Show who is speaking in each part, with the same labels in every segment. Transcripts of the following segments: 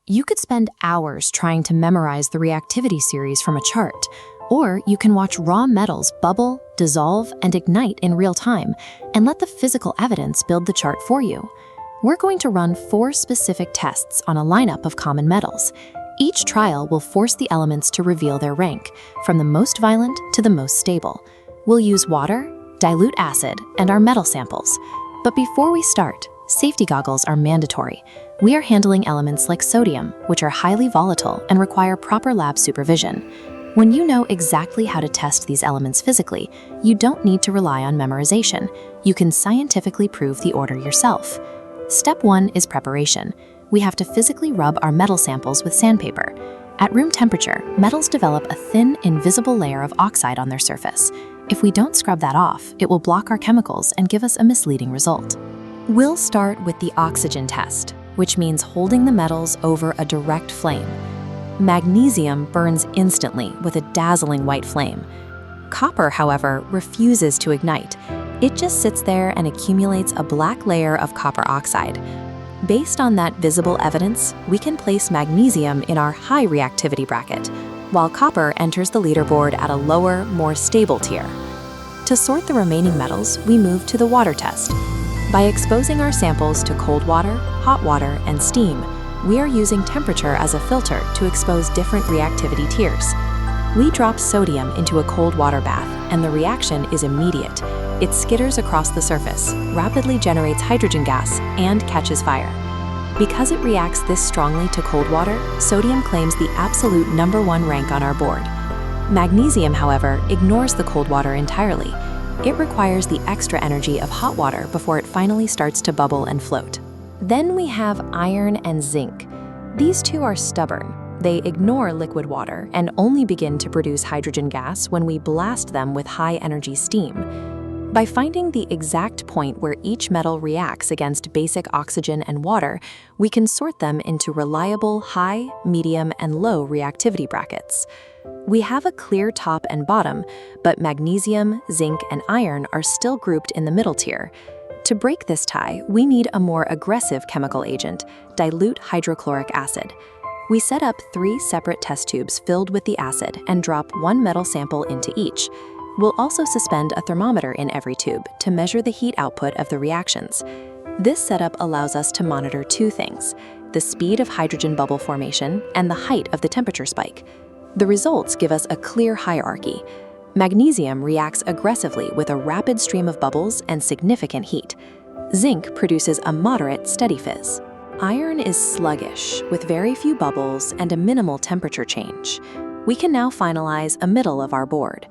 Speaker 1: You could spend hours trying to memorize the reactivity series from a chart, or you can watch raw metals bubble, dissolve, and ignite in real time, and let the physical evidence build the chart for you. We're going to run 4 specific tests on a lineup of common metals. Each trial will force the elements to reveal their rank, from the most violent to the most stable. We'll use water, dilute acid, and our metal samples. But before we start, safety goggles are mandatory. We are handling elements like sodium, which are highly volatile and require proper lab supervision. When you know exactly how to test these elements physically, you don't need to rely on memorization. You can scientifically prove the order yourself. Step 1 is preparation. We have to physically rub our metal samples with sandpaper. At room temperature, metals develop a thin, invisible layer of oxide on their surface. If we don't scrub that off, it will block our chemicals and give us a misleading result. We'll start with the oxygen test, which means holding the metals over a direct flame. Magnesium burns instantly with a dazzling white flame. Copper, however, refuses to ignite. It just sits there and accumulates a black layer of copper oxide. Based on that visible evidence, we can place magnesium in our high reactivity bracket, while copper enters the leaderboard at a lower, more stable tier. To sort the remaining metals, we move to the water test. By exposing our samples to cold water, hot water, and steam, we are using temperature as a filter to expose different reactivity tiers. We drop sodium into a cold water bath, and the reaction is immediate. It skitters across the surface, rapidly generates hydrogen gas, and catches fire. Because it reacts this strongly to cold water, sodium claims the absolute #1 rank on our board. Magnesium, however, ignores the cold water entirely. It requires the extra energy of hot water before it finally starts to bubble and float. Then we have iron and zinc. These two are stubborn. They ignore liquid water and only begin to produce hydrogen gas when we blast them with high-energy steam. By finding the exact point where each metal reacts against basic oxygen and water, we can sort them into reliable high, medium, and low reactivity brackets. We have a clear top and bottom, but magnesium, zinc, and iron are still grouped in the middle tier. To break this tie, we need a more aggressive chemical agent, dilute hydrochloric acid. We set up 3 separate test tubes filled with the acid and drop 1 metal sample into each. We'll also suspend a thermometer in every tube to measure the heat output of the reactions. This setup allows us to monitor 2 things: the speed of hydrogen bubble formation and the height of the temperature spike. The results give us a clear hierarchy. Magnesium reacts aggressively with a rapid stream of bubbles and significant heat. Zinc produces a moderate, steady fizz. Iron is sluggish, with very few bubbles and a minimal temperature change. We can now finalize a middle of our board.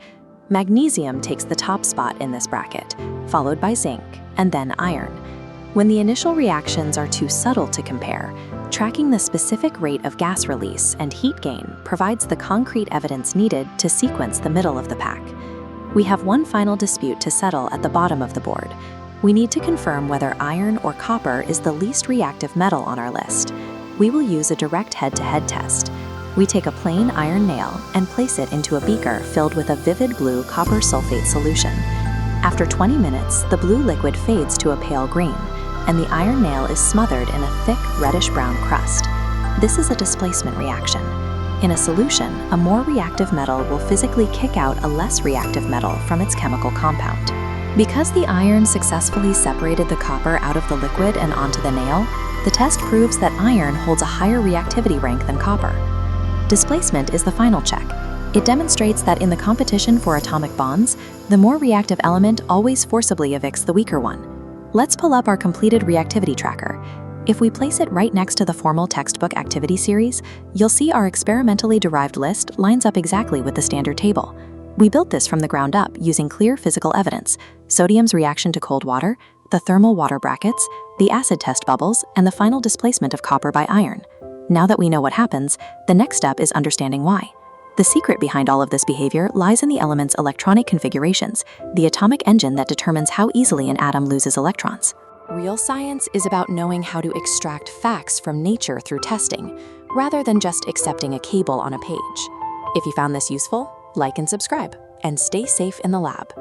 Speaker 1: Magnesium takes the top spot in this bracket, followed by zinc, and then iron. When the initial reactions are too subtle to compare, tracking the specific rate of gas release and heat gain provides the concrete evidence needed to sequence the middle of the pack. We have one final dispute to settle at the bottom of the board. We need to confirm whether iron or copper is the least reactive metal on our list. We will use a direct head-to-head test. We take a plain iron nail and place it into a beaker filled with a vivid blue copper sulfate solution. After 20 minutes, the blue liquid fades to a pale green, and the iron nail is smothered in a thick reddish-brown crust. This is a displacement reaction. In a solution, a more reactive metal will physically kick out a less reactive metal from its chemical compound. Because the iron successfully separated the copper out of the liquid and onto the nail, the test proves that iron holds a higher reactivity rank than copper. Displacement is the final check. It demonstrates that in the competition for atomic bonds, the more reactive element always forcibly evicts the weaker one. Let's pull up our completed reactivity tracker. If we place it right next to the formal textbook activity series, you'll see our experimentally derived list lines up exactly with the standard table. We built this from the ground up using clear physical evidence: sodium's reaction to cold water, the thermal water brackets, the acid test bubbles, and the final displacement of copper by iron. Now that we know what happens, the next step is understanding why. The secret behind all of this behavior lies in the element's electronic configurations, the atomic engine that determines how easily an atom loses electrons. Real science is about knowing how to extract facts from nature through testing, rather than just accepting a cable on a page. If you found this useful, like and subscribe, and stay safe in the lab.